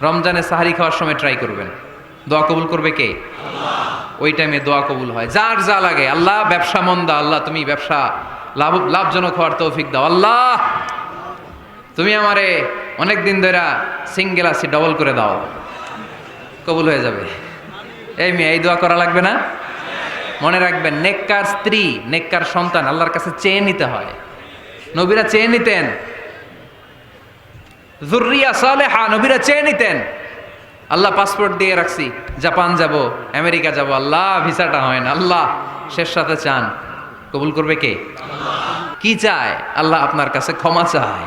রমজানে সাহারি খাওয়ার সময় ট্রাই করবেন। দোয়া কবুল করবে কে? ওই টাইমে দোয়া কবুল হয়। যার যা লাগে, আল্লাহ ব্যবসা মন্দা, আল্লাহ তুমি ব্যবসা লাভজনক হওয়ার তৌফিক দাও, আল্লাহ তুমি আমারে অনেক দিন ধরে সিঙ্গেল আছি, ডবল করে দাও, কবুল হয়ে যাবে। এই মেয়ে, এই দোয়া করা লাগবে না? মনে রাখবেন, নেককার স্ত্রী, নেককার সন্তান আল্লাহর কাছে চেয়ে নিতে হয়। নবীরা চেয়ে নিতেন, যুররিয়া সালেহা নবীরা চেয়ে নিতেন। আল্লাহ পাসপোর্ট দিয়ে রাখছি, জাপান যাব, আমেরিকা যাব, আল্লাহ ভিসাটা হয় না, আল্লাহ শেষ সাথে চান, কবুল করবে কে? কি চায়? আল্লাহ আপনার কাছে ক্ষমা চায়,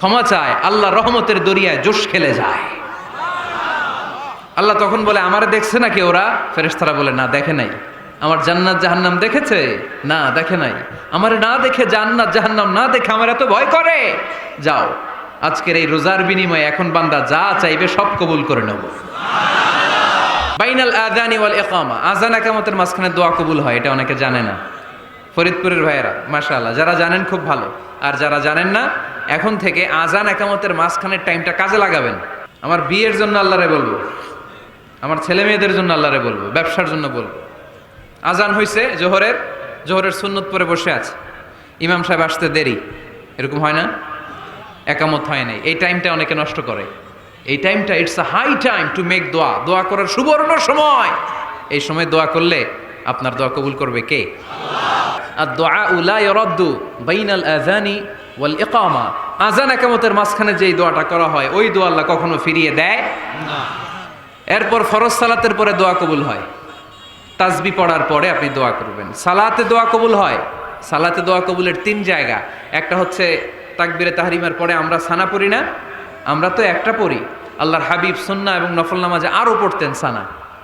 ক্ষমা চায়। আল্লাহ রহমতের দরিয়ায় জোশ খেলে যায়। আল্লাহ তখন বলে, আমারে দেখছে নাকি ওরা? ফেরেশতারা বলে, না দেখে নাই। আমার জান্নাত জাহান্নাম দেখেছে? না দেখে নাই। আমারে না দেখে, জান্নাত জাহান্নাম না দেখে আমার এত ভয় করে। যাও, আজকের এই রোজার বিনিময়ে এখন বান্দা যা চাইবে সব কবুল করে নেব। বাইনাল আযানি ওয়াল ইকামা, আযান ইকামতের মাঝখানে দোয়া কবুল হয়, এটা অনেকে জানে না। ফরিদপুরের ভাইয়েরা মাশাআল্লাহ, যারা জানেন খুব ভালো, আর যারা জানেন না, এখন থেকে আযান ইকামতের মাঝখানের টাইমটা কাজে লাগাবেন। আমার বিয়ের জন্য আল্লাহরে বলবো, আমার ছেলে মেয়েদের জন্য আল্লাহরে বলবো, ব্যবসার জন্য বলবো। আজান হয়েছে জোহরের সুন্নত পরে বসে আছে, ইমাম সাহেব আসতে দেরি, এরকম হয় না? একামত হয় নাই, এই টাইমটা অনেকে নষ্ট করে। এই টাইমটা it's a high time to make দোয়া, দোয়া করার সুবর্ণ সময়। এই সময় দোয়া করলে আপনার দোয়া কবুল করবে কে? আর দোয়া লা ইরাদ্দু বাইনাল আযানি ওয়াল ইকামা, আযান ইকামতের মাঝখানে যেই দোয়াটা করা হয়, ওই দোয়া আল্লাহ কখনো ফিরিয়ে দেয় না। এরপর ফরজ সালাতের পরে দোয়া কবুল হয়, তাসবিহ পড়ার পরে আপনি দোয়া করবেন। সালাতে দোয়া কবুল হয়, সালাতে দোয়া কবুলের 3 জায়গা। একটা হচ্ছে তাকবীরে তাহরিমার পরে আমরা সানা পড়ি না, আমরা তো একটা পড়ি, আল্লাহর হাবিব সুন্নাহ এবং নফল নামাজে আরও পড়তেন সানা,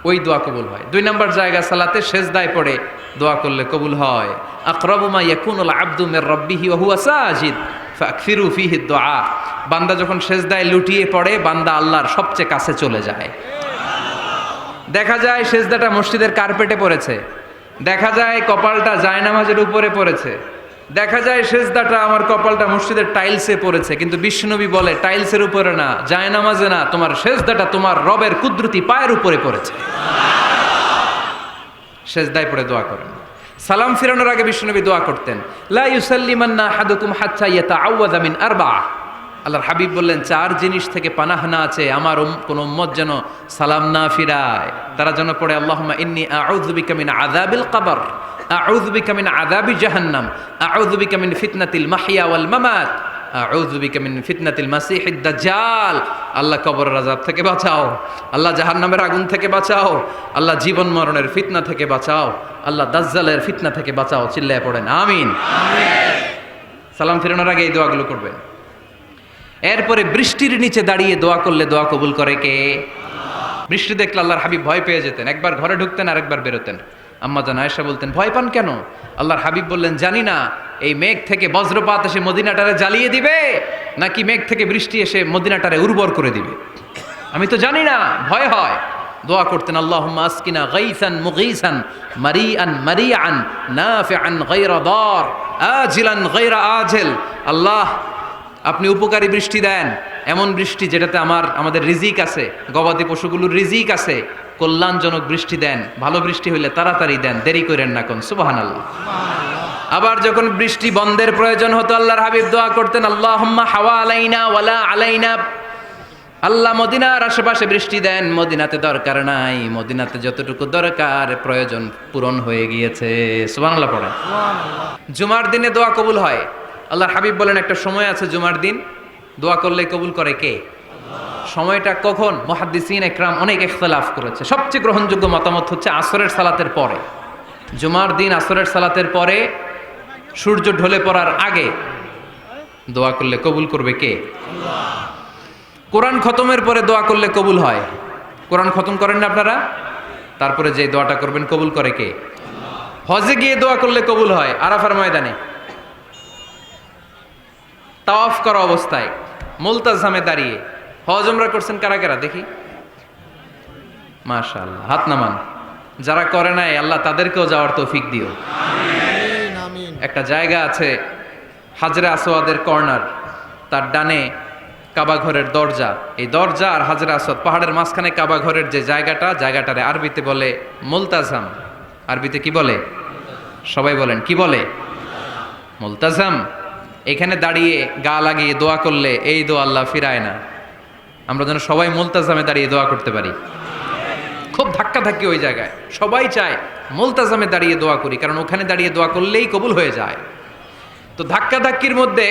ওই দোয়া কবুল হয়। 2 নম্বর জায়গা সালাতে সেজদায় পড়ে দোয়া করলে কবুল হয়। আকরাবু মা ইয়াকুনুল আবদু মির রাব্বিহি ওয়া হুয়া সাজিদ ফাকফিরু ফিহি দুআ, বান্দা যখন সেজদায় লুটিয়ে পড়ে, বান্দা আল্লাহর সবচেয়ে কাছে চলে যায়। দেখা যায় সেজদাটা মসজিদের কার্পেটে পড়েছে, দেখা যায় কপালটা জায়নামাজের উপরে পড়েছে, দেখা যায় সেজদাটা আমার কপালটা মসজিদের টাইলসে পড়েছে, কিন্তু বিশ্বনবী বলে টাইলসের উপরে না, জায়নামাজে না, তোমার সেজদাটা তোমার রবের কুদরতি পায়ের উপরে পড়েছে। সেজদায় পড়ে দোয়া করেন। সালাম ফিরানোর আগে বিশ্বনবী দোয়া করতেন, লা ইউসাল্লিমান্না আহাদুকুম হাত্তা ইয়াতাআওয়াযা মিন আরবা'a। আল্লাহর হাবিব বললেন, 4 জিনিস থেকে পানাহ না আছে আমার কোন উম্মত যেন সালাম না ফিরায়। তারা যেন পড়ে, আল্লাহুম্মা ইন্নী আউযু বিকা মিন আযাবিল কবর, আউযু বিকা মিন আযাবি জাহান্নাম, আউযু বিকা মিন ফিতনাতিল মাহইয়া ওয়াল মামাত, আউযু বিকা মিন ফিতনাতিল মাসিহিদ দাজ্জাল। আল্লাহ কবরের আযাব থেকে বাঁচাও, আল্লাহ জাহান্নামের আগুন থেকে বাঁচাও, আল্লাহ জীবন মরণের ফিতনা থেকে বাঁচাও, আল্লাহ দাজ্জালের ফিতনা থেকে বাঁচাও। চিল্লায়ে পড়েন আমিন। সালাম ফিরানোর আগে এই দোয়াগুলো করবেন। এরপরে বৃষ্টির নিচে দাঁড়িয়ে দোয়া করলে দোয়া কবুল করে কে? বৃষ্টি দেখলে আল্লাহর হাবিব ভয় পেয়ে যেতেন, একবার ঘরে ঢুকতেন আর একবার বেরোতেন। আম্মা জান আয়েশা বলতেন, ভয় পান কেন? আল্লাহর হাবিব বললেন, জানি না এই মেঘ থেকে বজ্রপাত এসে মদিনাটারে জ্বালিয়ে দিবে, নাকি মেঘ থেকে বৃষ্টি এসে মদিনাটারে উর্বর করে দিবে, আমি তো জানি না, ভয় হয়। দোয়া করতেন, আল্লাহুম্মা আসকিনা গাইসান মুগীসান মারিআন মারিআন নাফিআন গায়রা দার আজিলান গায়রা আজিল। আল্লাহ, আপনি উপকারী বৃষ্টি দেন, এমন বৃষ্টি যেটাতে আমাদের রিজিক আছে, গবাদি পশুগুলোর রিজিক আছে, কল্যাণজনক বৃষ্টি দেন, ভালো বৃষ্টি হইলে তাড়াতাড়ি দেন, দেরি করেন না কোন। সুবহানাল্লাহ। আবার যখন বৃষ্টি বন্ধের প্রয়োজন হতো, আল্লাহর হাবিব দোয়া করতেন, আল্লাহুম্মা হাওয়া আলাইনা ওয়ালা আলাইনা। আল্লাহ মদিনার আশেপাশে বৃষ্টি দেন, মদিনাতে দরকার নাই, মদিনাতে যতটুকু দরকার প্রয়োজন পূরণ হয়ে গিয়েছে। সুবহানাল্লাহ পড়ে। জুমার দিনে দোয়া কবুল হয়। আল্লাহর হাবিব বলেন, একটা সময় আছে জুমার দিন দোয়া করলে কবুল করে কে? সময়টা কখন? মুহাদ্দিসিন ইকরাম অনেক ইখতিলাফ করেছে, সবচেয়ে গ্রহণযোগ্য মতামত হচ্ছে আসরের সালাতের পরে। জুমার দিন আসরের সালাতের পরে সূর্য ঢলে পড়ার আগে দোয়া করলে কবুল করবে কে? কোরআন খতমের পরে দোয়া করলে কবুল হয়। কোরআন খতম করেন না আপনারা? তারপরে যে দোয়াটা করবেন কবুল করে কে? হজে গিয়ে দোয়া করলে কবুল হয়। আরাফার ময়দানে তাওয়াফ করা অবস্থায় মুলতাজামে দাঁড়িয়ে হজ উমরা করছেন কারা কারা দেখি? মাশাআল্লাহ, হাত নামান। যারা করে নাই আল্লাহ তাদেরকেও যাওয়ার তৌফিক দিও। একটা জায়গা আছে হাজরে আসওয়াদের কর্নার, তার ডানে কাবা ঘরের দরজা, এই দরজা আর হাজরা আসওয়াদ পাহাড়ের মাঝখানে কাবা ঘরের যে জায়গাটারে আরবিতে বলে মুলতাজাম। আরবিতে কি বলে? সবাই বলেন, কি বলে? মুলতাজাম। এখানে দাঁড়িয়ে গা লাগিয়ে দোয়া করলে এই দোয়া আল্লাহ ফিরায় না। আমরা যেন সবাই মুলতাজামে দাঁড়িয়ে দোয়া করতে পারি। খুব ধাক্কাধাক্কি ওই জায়গায়, সবাই চায় মুলতাজামে দাঁড়িয়ে দোয়া করি, কারণ ওখানে দাঁড়িয়ে দোয়া করলেই কবুল হয়ে যায়। তো ধাক্কাধাক্কির মধ্যে,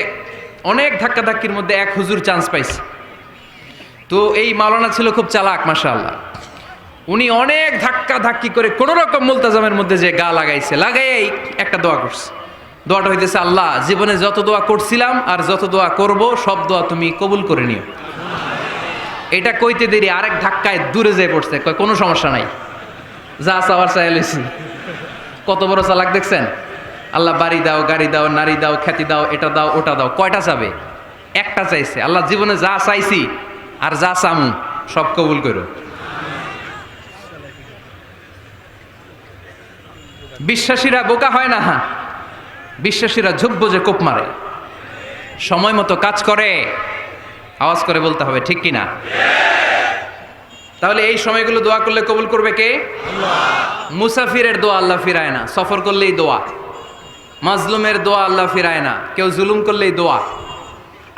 অনেক ধাক্কাধাক্কির মধ্যে এক হুজুর চান্স পাইছে। তো এই মাওলানা ছিল খুব চালাক, মাশাআল্লাহ। উনি অনেক ধাক্কাধাক্কি করে কোনো রকম মুলতাজামের মধ্যে যে গা লাগাইছে, লাগাইয়াই একটা দোয়া করছে। দোয়াটা হইতেছে, আল্লাহ জীবনে যত দোয়া করছিলাম আর যত দোয়া করব সব দোয়া তুমি কবুল করে নিও। এটা কইতে দেরি আরেক ধাক্কায় দূরে যেয়ে পড়ছে, কয় কোনো সমস্যা নাই, যা চাওয়ার চাই লইছি। কত বড় চালাক দেখছেন? আল্লাহ বাড়ি দাও, গাড়ি দাও, নারী দাও, খ্যাতি দাও, এটা দাও, ওটা দাও, কয়টা চাবে? একটা চাইছে। আল্লাহ জীবনে যা চাইছি আর যা চামু সব কবুল করো। বিশ্বাসীরা বোকা হয় না, বিশ্বাসীরা ঝুঁকবো যে কোপ মারে, সময় মতো কাজ করে। আওয়াজ করে বলতে হবে, ঠিক কিনা? তাহলে এই সময়গুলো দোয়া করলে কবুল করবে কে? মুসাফিরের দোয়া আল্লাহ ফিরায় না, সফর করলেই দোয়া। মাজলুমের দোয়া আল্লাহ ফিরায় না, কেউ জুলুম করলেই দোয়া।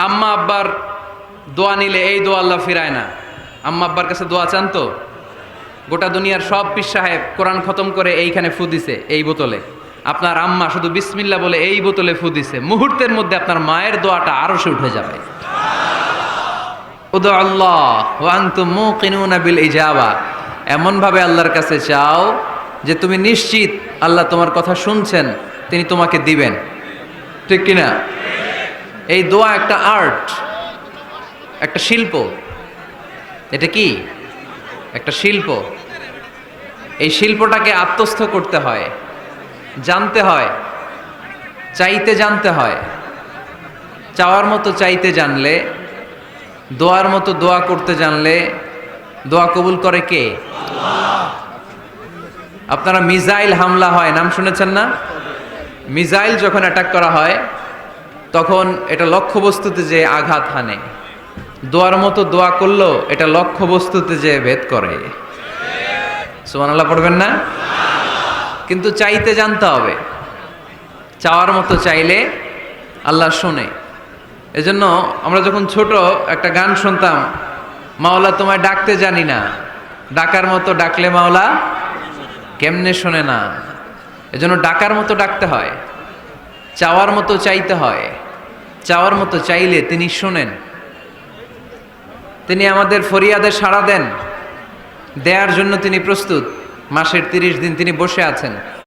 আম্মা আব্বার দোয়া নিলে এই দোয়া আল্লাহ ফিরায় না। আম্মা আব্বার কাছে দোয়া চান তো? গোটা দুনিয়ার সব পীর সাহেব কোরআন খতম করে এইখানে ফু দিছে এই বোতলে, আপনার আম্মা শুধু বিসমিল্লাহ বলে এই বোতলে ফু দিছে, মুহূর্তের মধ্যে আপনার মায়ের দোয়াটা আরো সে উঠে যাবে। উদু আল্লাহ ওয়া আনতুম মুকিনুনা বিল ইজাবা, এমন ভাবে আল্লাহর কাছে চাও যে তুমি নিশ্চিত আল্লাহ তোমার কথা শুনছেন, তিনি তোমাকে দিবেন, ঠিক কিনা? এই দোয়া একটা আর্ট, একটা শিল্প। এটা কি? একটা শিল্প। এই শিল্পটাকে আত্মস্থ করতে হয়, জানতে হয়, চাইতে জানতে হয়। চাওয়ার মতো চাইতে জানলে, দোয়ার মতো দোয়া করতে জানলে দোয়া কবুল করে কে? আপনারা মিসাইল হামলা হয় নাম শুনেছেন না? মিসাইল যখন অ্যাটাক করা হয় তখন এটা লক্ষ্যবস্তুতে যে আঘাত হানে, দোয়ার মতো দোয়া করলো এটা লক্ষ্যবস্তুতে যে ভেদ করে। সুবহানাল্লাহ পড়বেন না? কিন্তু চাইতে জানতে হবে, চাওয়ার মতো চাইলে আল্লাহ শোনে। এজন্য আমরা যখন ছোট একটা গান শুনতাম, মাওলা তোমায় ডাকতে জানি না, ডাকার মতো ডাকলে মাওলা কেমনে শোনে না। এজন্য ডাকার মতো ডাকতে হয়, চাওয়ার মতো চাইতে হয়। চাওয়ার মতো চাইলে তিনি শোনেন, তিনি আমাদের ফরিয়াদে সাড়া দেন, দেয়ার জন্য তিনি প্রস্তুত। মাসের 30 দিন তিনি বসে আছেন।